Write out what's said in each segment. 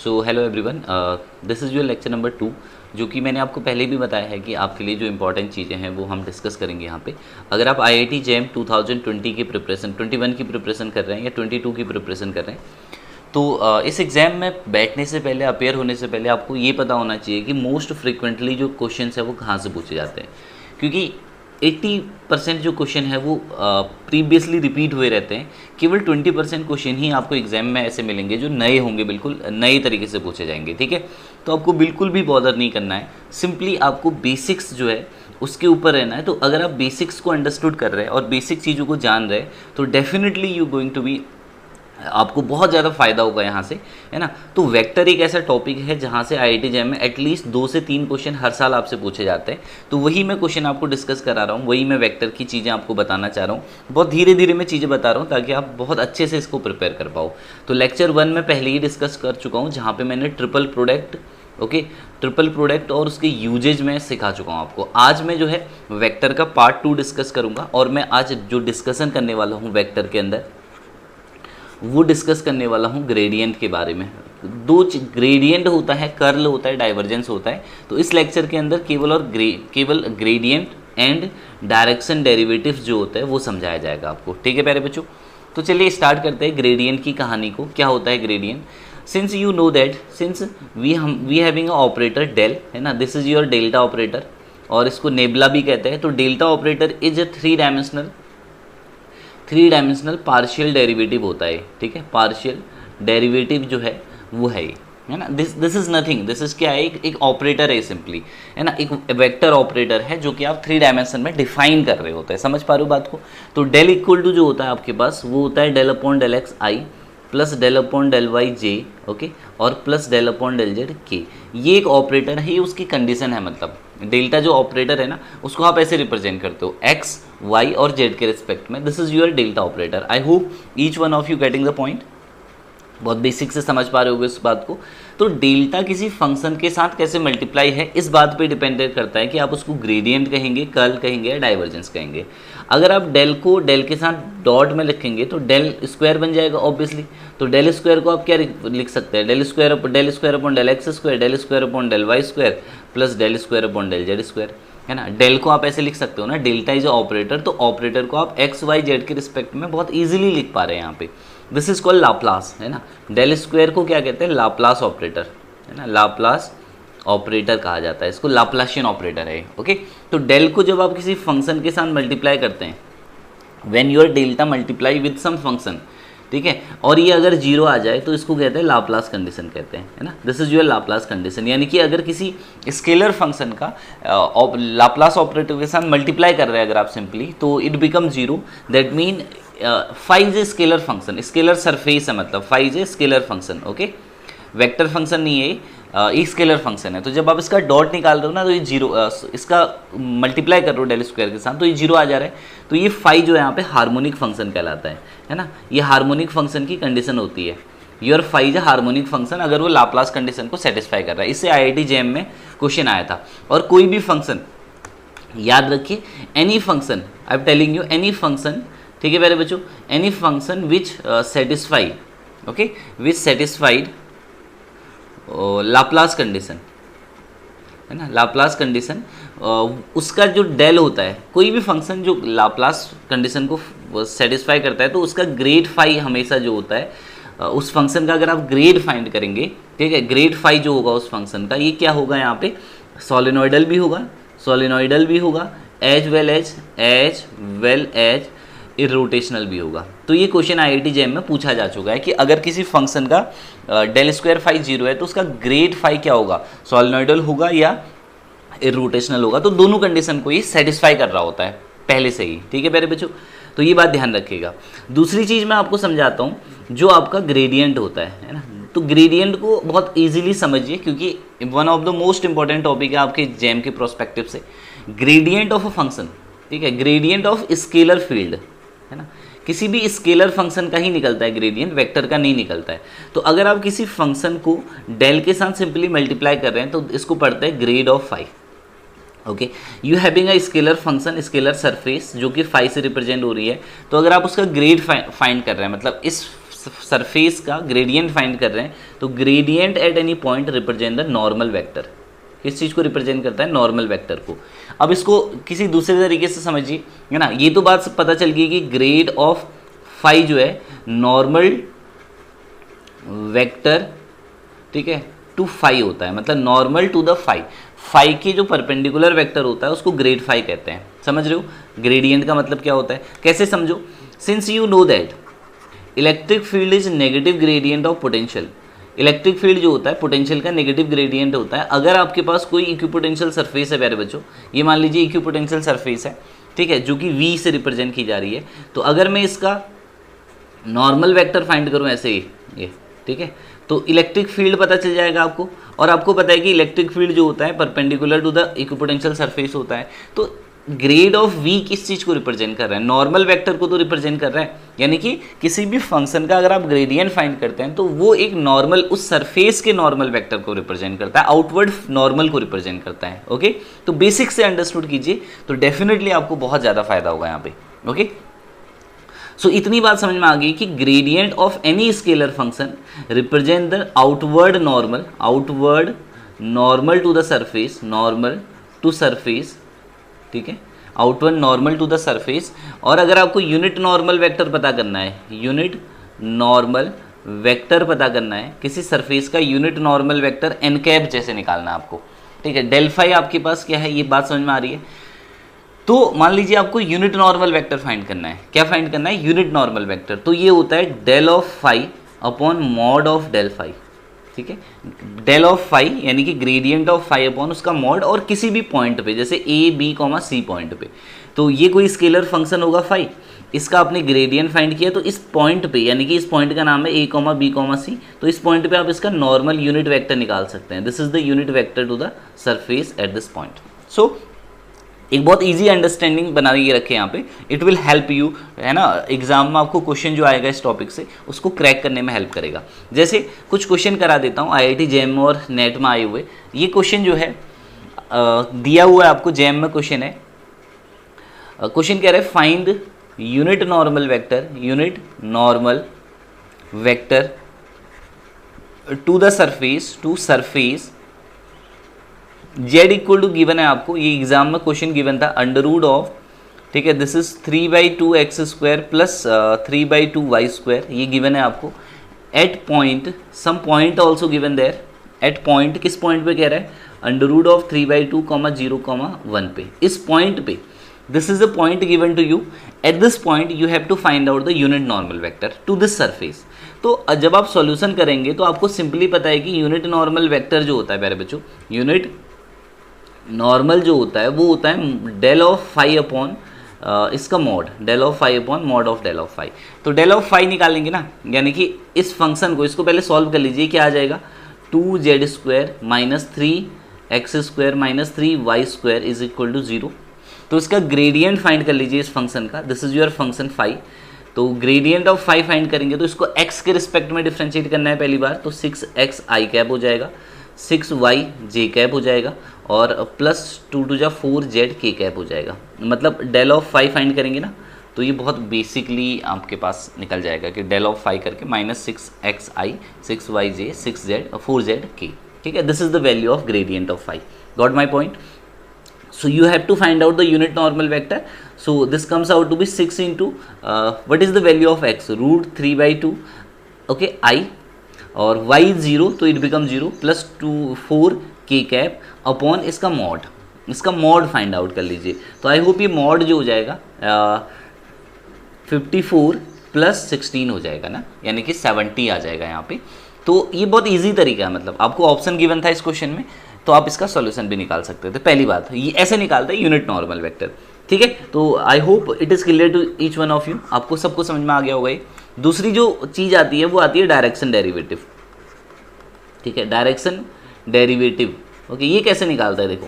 So hello everyone, this is your lecture number 2, जो कि मैंने आपको पहले भी बताया है कि आपके लिए जो इंपॉर्टेंट चीज़ें हैं वो हम डिस्कस करेंगे यहाँ पे। अगर आप IIT JEM 2020 की प्रिपरेशन 21 की प्रिपरेशन कर रहे हैं या 22 की प्रिपरेशन कर रहे हैं, तो इस एग्ज़ाम में बैठने से पहले, अपेयर होने से पहले आपको ये पता होना चाहिए कि मोस्ट फ्रिक्वेंटली जो क्वेश्चन है वो कहाँ से पूछे जाते हैं, क्योंकि 80% जो क्वेश्चन है वो प्रीवियसली रिपीट हुए रहते हैं। केवल 20% क्वेश्चन ही आपको एग्जाम में ऐसे मिलेंगे जो नए होंगे, बिल्कुल नए तरीके से पूछे जाएंगे। ठीक है, तो आपको बिल्कुल भी बॉदर नहीं करना है, सिंपली आपको बेसिक्स जो है उसके ऊपर रहना है। तो अगर आप बेसिक्स को अंडरस्टूड कर रहे हैं और बेसिक चीज़ों को जान रहे हैं तो definitely you going to be, आपको बहुत ज़्यादा फायदा होगा यहाँ से, है ना। तो वेक्टर एक ऐसा टॉपिक है जहाँ से IIT JEM में एटलीस्ट 2 से 3 क्वेश्चन हर साल आपसे पूछे जाते हैं। तो वही मैं क्वेश्चन आपको डिस्कस करा रहा हूँ, वही मैं वेक्टर की चीज़ें आपको बताना चाह रहा हूँ। बहुत धीरे धीरे मैं चीज़ें बता रहा हूँ ताकि आप बहुत अच्छे से इसको प्रिपेयर कर पाओ। तो लेक्चर 1 में पहले ही डिस्कस कर चुका हूँ, जहाँ पर मैंने ट्रिपल प्रोडक्ट और उसके यूजेज में सिखा चुका हूँ आपको। आज मैं जो है वेक्टर का पार्ट 2 डिस्कस करूँगा, और मैं आज जो डिस्कशन करने वाला हूँ वेक्टर के अंदर वो डिस्कस करने वाला हूँ ग्रेडियंट के बारे में। दो ग्रेडियंट होता है, कर्ल होता है, डाइवर्जेंस होता है। तो इस लेक्चर के अंदर केवल ग्रेडियंट एंड डायरेक्शन डेरिवेटिव्स जो होता है वो समझाया जाएगा आपको। ठीक है प्यारे बच्चों, तो चलिए स्टार्ट करते हैं ग्रेडियंट की कहानी को। क्या होता है gradient? Since you know that, since we having a operator del, है ना, this is your delta operator, और इसको नेबुला भी कहते हैं। तो delta operator is a three dimensional partial derivative होता है। ठीक है, पार्शियल डेरिवेटिव जो है वो है ये, है ना। This is nothing, this is क्या है, एक ऑपरेटर है सिंपली, है ना, एक वेक्टर ऑपरेटर है जो कि आप 3 डायमेंशन में डिफाइन कर रहे होते हैं। समझ पा रहे हो बात को? तो डेल इक्वल टू जो होता है आपके पास वो होता है del upon del x i plus del upon del y j, okay, और plus del upon del z के। ये एक ऑपरेटर है, ये उसकी कंडीशन है। मतलब डेल्टा जो ऑपरेटर है ना, उसको आप ऐसे रिप्रेजेंट करते हो एक्स वाई और जेड के रिस्पेक्ट में। This is your delta operator. I hope each one of you getting the point. बहुत बेसिक से समझ पा रहे होगे इस बात को। तो डेल्टा किसी फंक्शन के साथ कैसे मल्टीप्लाई है, इस बात पे डिपेंडेंट करता है कि आप उसको ग्रेडियंट कहेंगे, कर्ल कहेंगे या डाइवर्जेंस कहेंगे। अगर आप डेल को डेल के साथ डॉट में लिखेंगे तो डेल स्क्वायर बन जाएगा ऑब्वियसली। तो डेल स्क्वायर को आप क्या लिख सकते हैं? Del square upon del x square, del square upon del y square plus del square upon del z square, है ना। डेल को आप ऐसे लिख सकते हो ना, डेल्टा इज ऑपरेटर, तो ऑपरेटर को आप एक्स वाई जेड के रिस्पेक्ट में बहुत ईजिली लिख पा रहे हैं यहाँ पे। दिस इज कॉल्ड लाप्लास, है ना। डेल स्क्वायर को क्या कहते हैं? लाप्लास ऑपरेटर, है ना, लाप्लास ऑपरेटर कहा जाता है इसको, लाप्लाशियन ऑपरेटर है। ओके, तो डेल को जब आप किसी फंक्शन के साथ मल्टीप्लाई करते हैं, when your delta multiply with some function, ठीक है, और ये अगर जीरो आ जाए तो इसको कहते हैं लाप्लास कंडीशन कहते हैं, है ना। This is your Laplace condition. यानी कि अगर किसी स्केलर फंक्शन का लाप्लास ऑपरेटर के साथ मल्टीप्लाई कर रहे हैं अगर आप सिंपली, तो it become zero. That mean phi is a scalar function, scalar surface है, मतलब phi is a scalar function. Okay, vector function नहीं है, एक स्केलर फंक्शन है। तो जब आप इसका डॉट निकाल रहे हो ना, तो ये जीरो, इसका मल्टीप्लाई कर रहे हो डेल स्क्वायर के साथ, तो ये जीरो आ जा रहा है। तो ये फाई जो है यहाँ पे हार्मोनिक फंक्शन कहलाता है ना। ये हार्मोनिक फंक्शन की कंडीशन होती है। Your phi is harmonic function अगर वो लाप्लास कंडीशन को सेटिस्फाई कर रहा है। इससे IIT JEM में क्वेश्चन आया था। और कोई भी फंक्शन याद रखिए, any function, I am telling you, any function, ठीक है मेरे बच्चों, any function which satisfy, okay, which satisfied Laplace condition, है ना, लाप्लास कंडीशन, उसका जो डेल होता है, कोई भी फंक्शन जो लाप्लास कंडीशन को सेटिस्फाई करता है, तो उसका ग्रेड फाई हमेशा जो होता है, उस फंक्शन का अगर आप ग्रेड फाइंड करेंगे, ठीक है, ग्रेड फाई जो होगा उस फंक्शन का, ये क्या होगा यहाँ पे? सोलिनॉइडल भी होगा एज वेल एज इरोटेशनल भी होगा। तो ये क्वेश्चन IIT JEM में पूछा जा चुका है कि अगर किसी फंक्शन का डेल स्क्वायर फाई जीरो है तो उसका ग्रेड फाई क्या होगा? सोलिनॉइडल होगा या इरोटेशनल होगा। तो दोनों कंडीशन को ये सेटिस्फाई कर रहा होता है पहले से ही। ठीक है प्यारे बच्चों, तो ये बात ध्यान रखिएगा। दूसरी चीज़ मैं आपको समझाता हूँ, जो आपका ग्रेडियंट होता है ना। तो ग्रेडियंट को बहुत ईजिली समझिए, क्योंकि one of the most important topic है आपके JEM के प्रोस्पेक्टिव से। ग्रेडियंट ऑफ अ फंक्शन, ठीक है, ग्रेडियंट ऑफ स्केलर फील्ड, है ना, किसी भी स्केलर फंक्शन का ही निकलता है ग्रेडियंट, वेक्टर का नहीं निकलता है। तो अगर आप किसी फंक्शन को डेल के साथ सिंपली मल्टीप्लाई कर रहे हैं तो इसको पढ़ते हैं grad of phi. Okay, you having a scalar function, scalar surface जो कि फाई से रिप्रेजेंट हो रही है। तो अगर आप उसका ग्रेड फाइंड कर रहे हैं, मतलब इस सरफेस का ग्रेडियंट फाइंड कर रहे हैं तो gradient at any point represent the normal vector. किस चीज़ को रिप्रेजेंट करता है? नॉर्मल वेक्टर को। अब इसको किसी दूसरे तरीके से समझिए, है ना। ये तो बात पता चल गई कि ग्रेड ऑफ फाई जो है नॉर्मल वेक्टर, ठीक है, टू फाई होता है, मतलब normal to the phi. Phi की जो परपेंडिकुलर वेक्टर होता है उसको ग्रेड फाई कहते हैं। समझ रहे हो? ग्रेडियंट का मतलब क्या होता है, कैसे समझो। Since you know that electric field is negative gradient of potential. Electric field जो होता है पोटेंशियल का नेगेटिव ग्रेडियंट होता है। अगर आपके पास कोई इक्विपोटेंशियल सरफेस है प्यारे बच्चों, ये मान लीजिए इक्विपोटेंशियल सरफेस है, ठीक है, जो कि V से रिप्रेजेंट की जा रही है, तो अगर मैं इसका नॉर्मल वेक्टर फाइंड करूं ऐसे ही ये, ठीक है, तो इलेक्ट्रिक फील्ड पता चल जाएगा आपको। और आपको पता है कि इलेक्ट्रिक फील्ड जो होता है perpendicular to the equipotential surface होता है। तो ग्रेड ऑफ V किस चीज़ को रिप्रेजेंट कर रहा है? नॉर्मल वेक्टर को तो रिप्रेजेंट कर रहा है। यानी कि किसी भी फंक्शन का अगर आप ग्रेडियंट फाइंड करते हैं तो वो एक नॉर्मल, उस सरफेस के नॉर्मल वेक्टर को रिप्रेजेंट करता है, आउटवर्ड नॉर्मल को रिप्रेजेंट करता है। ओके, तो बेसिक से अंडरस्टूड कीजिए तो डेफिनेटली आपको बहुत ज़्यादा फायदा होगा यहाँ पे। ओके, सो इतनी बात समझ में आ गई कि gradient of any scalar function represent the outward normal to the surface, normal to surface, ठीक है, outward normal to the surface. और अगर आपको यूनिट नॉर्मल वेक्टर पता करना है, यूनिट नॉर्मल वेक्टर पता करना है किसी सरफेस का, unit normal vector n cap जैसे निकालना है आपको, ठीक है। डेल फाई आपके पास क्या है, ये बात समझ में आ रही है। तो मान लीजिए आपको यूनिट नॉर्मल वेक्टर फाइंड करना है। क्या फाइंड करना है? Unit normal vector. तो ये होता है del of phi upon mod of del phi, ठीक है। डेल ऑफ फाई यानी कि ग्रेडियंट ऑफ फाई अपॉन उसका मॉड, और किसी भी पॉइंट पे जैसे A, B, C पॉइंट पे। तो ये कोई स्केलर फंक्शन होगा फाई, इसका आपने ग्रेडियंट फाइंड किया, तो इस पॉइंट पे, यानी कि इस पॉइंट का नाम है A, B, C, तो इस पॉइंट पे आप इसका नॉर्मल यूनिट वेक्टर निकाल सकते हैं। This is the unit vector to the surface at this point. So एक बहुत इजी अंडरस्टैंडिंग बना के रखें यहाँ पे, इट विल हेल्प यू, है ना। एग्जाम में आपको क्वेश्चन जो आएगा इस टॉपिक से उसको क्रैक करने में हेल्प करेगा। जैसे कुछ क्वेश्चन करा देता हूँ, IIT JEM और नेट में आए हुए। ये क्वेश्चन जो है दिया हुआ है आपको, JEM में क्वेश्चन है। क्वेश्चन कह रहा है find unit normal vector to the surface, z equal to given है आपको, ये एग्जाम में क्वेश्चन गिवन था, अंडर रूट ऑफ, ठीक है, this is 3/2x² plus 3/2y², ये गिवन है आपको। At point, some point also given there, at point, किस पॉइंट पे कह रहा है? अंडर रूट ऑफ 3/2, 0, 1 पे, इस पॉइंट पे, this is the point given to you. At this point you have to find out the unit normal vector to this surface. तो जब आप सॉल्यूशन करेंगे तो आपको सिंपली पता है कि यूनिट नॉर्मल वेक्टर जो होता है प्यारे बच्चों, यूनिट नॉर्मल जो होता है वो होता है डेल ऑफ फाई अपॉन इसका mod, del of phi upon mod of del of phi. तो डेल ऑफ फाई निकालेंगे ना, यानी कि इस फंक्शन को, इसको पहले सॉल्व कर लीजिए, क्या आ जाएगा? 2z² minus 3x² minus 3y² is equal to 0। तो इसका ग्रेडियंट फाइंड कर लीजिए इस फंक्शन का, this is your function phi. तो ग्रेडियंट ऑफ फाई फाइंड करेंगे तो इसको x के रिस्पेक्ट में डिफ्रेंशिएट करना है पहली बार, तो 6xi कैप हो जाएगा, 6yj कैप हो जाएगा, और plus 2 to 4z k cap हो जाएगा। मतलब डेल ऑफ फाई फाइंड करेंगे ना, तो ये बहुत बेसिकली आपके पास निकल जाएगा कि डेल ऑफ फाई करके minus 6xi, 6yj, 6z, 4z k, ठीक है। This is the value of gradient of phi. Got my point? So you have to find out the unit normal vector. So this comes out to be 6 into what is the value of x? Root 3/2, okay, I, और y 0, तो it becomes 0 plus 4 k cap upon इसका mod find out कर लीजिए। तो I hope ये mod जो हो जाएगा 54 प्लस 16 हो जाएगा ना, यानी कि 70 आ जाएगा यहाँ पे। तो ये बहुत इजी तरीका है, मतलब आपको ऑप्शन गिवन था इस क्वेश्चन में, तो आप इसका सॉल्यूशन भी निकाल सकते थे। पहली बात ये ऐसे निकालता है यूनिट नॉर्मल वेक्टर, ठीक है। तो I hope it is clear to each one of you, आपको सबको समझ में आ गया होगा ये। दूसरी जो चीज़ आती है वो आती है डायरेक्शन डेरिवेटिव, ठीक है, डायरेक्शन डेरिवेटिव। ओके, ये कैसे निकालता है देखो।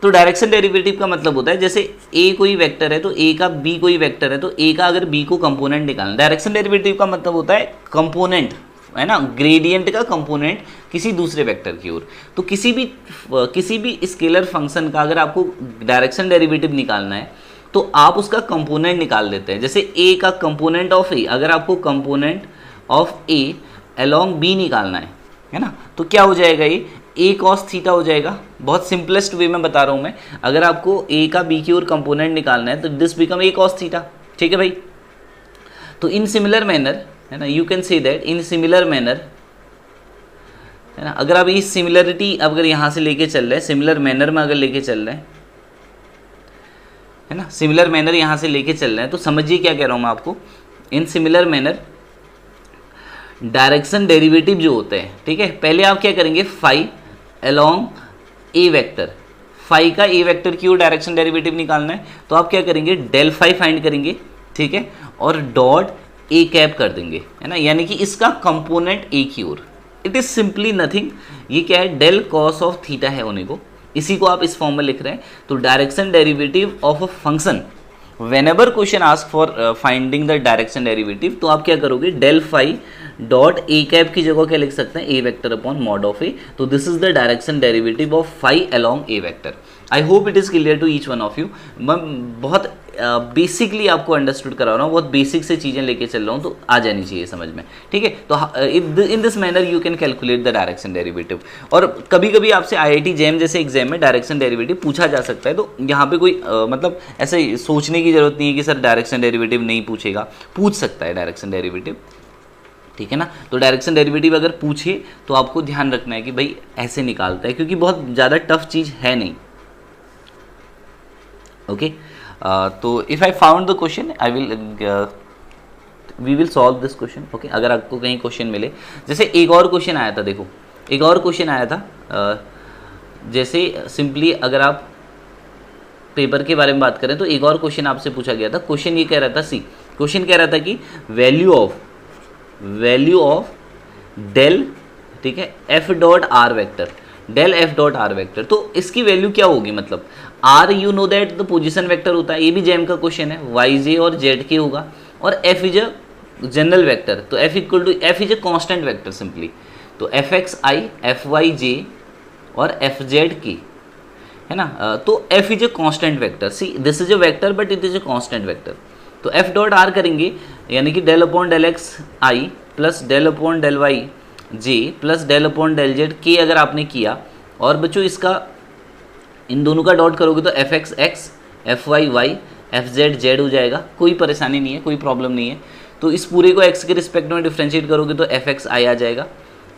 तो डायरेक्शन डेरिवेटिव का मतलब होता है जैसे ए कोई वेक्टर है तो ए का बी कोई वेक्टर है, तो ए का अगर बी को कंपोनेंट निकालना। डायरेक्शन डेरिवेटिव का मतलब होता है कंपोनेंट, है ना, ग्रेडियंट का कंपोनेंट किसी दूसरे वेक्टर की ओर। तो किसी भी स्केलर फंक्शन का अगर आपको डायरेक्शन डेरिवेटिव निकालना है तो आप उसका कंपोनेंट निकाल देते हैं। जैसे ए का कंपोनेंट ऑफ ए, अगर आपको component of a along b निकालना है ना, तो क्या हो जाएगा ये ए कॉस थीटा हो जाएगा। बहुत सिंपलेस्ट वे में बता रहा हूँ मैं, अगर आपको ए का बी की ओर कंपोनेंट निकालना है तो this become a cos theta, ठीक है भाई। तो इन सिमिलर मैनर है ना, you can say that in similar manner है ना, अगर आप इस सिमिलरिटी अगर यहाँ से लेके चल रहे हैं, सिमिलर मैनर में अगर लेके चल रहे हैं है ना, सिमिलर मैनर यहाँ से लेके चल रहे हैं, तो समझिए क्या कह रहा हूँ मैं आपको। In similar manner direction derivative जो होते हैं, ठीक है, पहले आप क्या करेंगे, phi along a vector, phi का ए वेक्टर की ओर डायरेक्शन डेरिवेटिव निकालना है, तो आप क्या करेंगे, डेल फाई फाइंड करेंगे, ठीक है, और डॉट ए कैप कर देंगे, है ना, यानी कि इसका कंपोनेंट ए की ओर। इट इज सिंपली नथिंग, ये क्या है, डेल कॉस ऑफ थीटा है होने को, इसी को आप इस फॉर्म में लिख रहे हैं। तो direction derivative of a function, whenever question ask for finding the direction derivative, तो आप क्या करोगे, del phi dot a cap की जगह क्या लिख सकते हैं, a vector upon mod of a. तो this is the direction derivative of phi along a vector. I hope it is clear to each one of you. मैं बहुत basically आपको अंडरस्टूड करा रहा हूँ, बहुत बेसिक से चीज़ें लेके चल रहा हूँ, तो आ जानी चाहिए समझ में, ठीक है। तो in this manner you can calculate the direction derivative. और कभी कभी आपसे IIT JEM जैसे एग्जाम में डायरेक्शन डेरिवेटिव पूछा जा सकता है, तो यहाँ पे कोई मतलब ऐसे सोचने की जरूरत नहीं है कि सर डायरेक्शन डेरिवेटिव नहीं पूछेगा, पूछ सकता है डायरेक्शन डेरिवेटिव, ठीक है ना। तो डायरेक्शन डेरिवेटिव अगर पूछे तो आपको ध्यान रखना है कि भाई ऐसे निकालता है, क्योंकि बहुत ज़्यादा टफ चीज़ है नहीं, ओके। तो if I found the question I will we will solve this question, okay. अगर आपको कहीं क्वेश्चन मिले, जैसे एक और क्वेश्चन आया था, देखो एक और क्वेश्चन आया था, जैसे सिंपली अगर आप पेपर के बारे में बात करें तो एक और क्वेश्चन आपसे पूछा गया था। क्वेश्चन ये कह रहा था, क्वेश्चन कह रहा था कि वैल्यू ऑफ डेल, ठीक है, f dot r vector, del f dot r vector, तो इसकी वैल्यू क्या होगी, मतलब r you know that the position vector होता है, ये भी जेम का क्वेश्चन है, वाई जे और जेड के होगा, और F is a general vector, तो F equal to F is a constant vector simply, तो F x i F y j और एफ जेड की, है ना, तो F is a constant vector, see this is a vector but it is a constant vector. तो F dot r करेंगे, यानी कि del upon del x i plus del upon del y j plus del upon del z के अगर आपने किया, और बच्चों इसका इन दोनों का डॉट करोगे तो F x x f y y f z z हो जाएगा, कोई परेशानी नहीं है, कोई प्रॉब्लम नहीं है। तो इस पूरे को एक्स के रिस्पेक्ट में डिफ्रेंशिएट करोगे तो एफ एक्स आई आ जाएगा,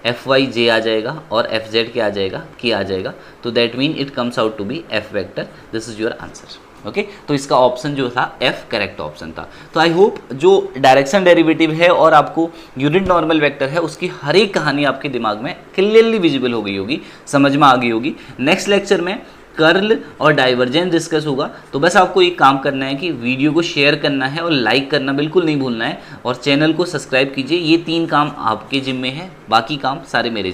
एफ वाई जे आ जाएगा, और एफ जेड क्या आ जाएगा, के आ जाएगा। तो that mean it comes out to be f vector, this is your answer, okay. तो इसका ऑप्शन जो था एफ करेक्ट ऑप्शन था। तो आई होप जो डायरेक्शन डेरिवेटिव है और आपको यूनिट नॉर्मल वेक्टर है उसकी हर एक कहानी आपके दिमाग में क्लियरली विजिबल हो गई होगी, समझ में आ गई होगी। नेक्स्ट लेक्चर में कर्ल और डाइवर्जेंस डिस्कस होगा। तो बस आपको एक काम करना है कि वीडियो को शेयर करना है और लाइक करना बिल्कुल नहीं भूलना है, और चैनल को सब्सक्राइब कीजिए। ये 3 काम आपके जिम्मे है, बाकी काम सारे मेरे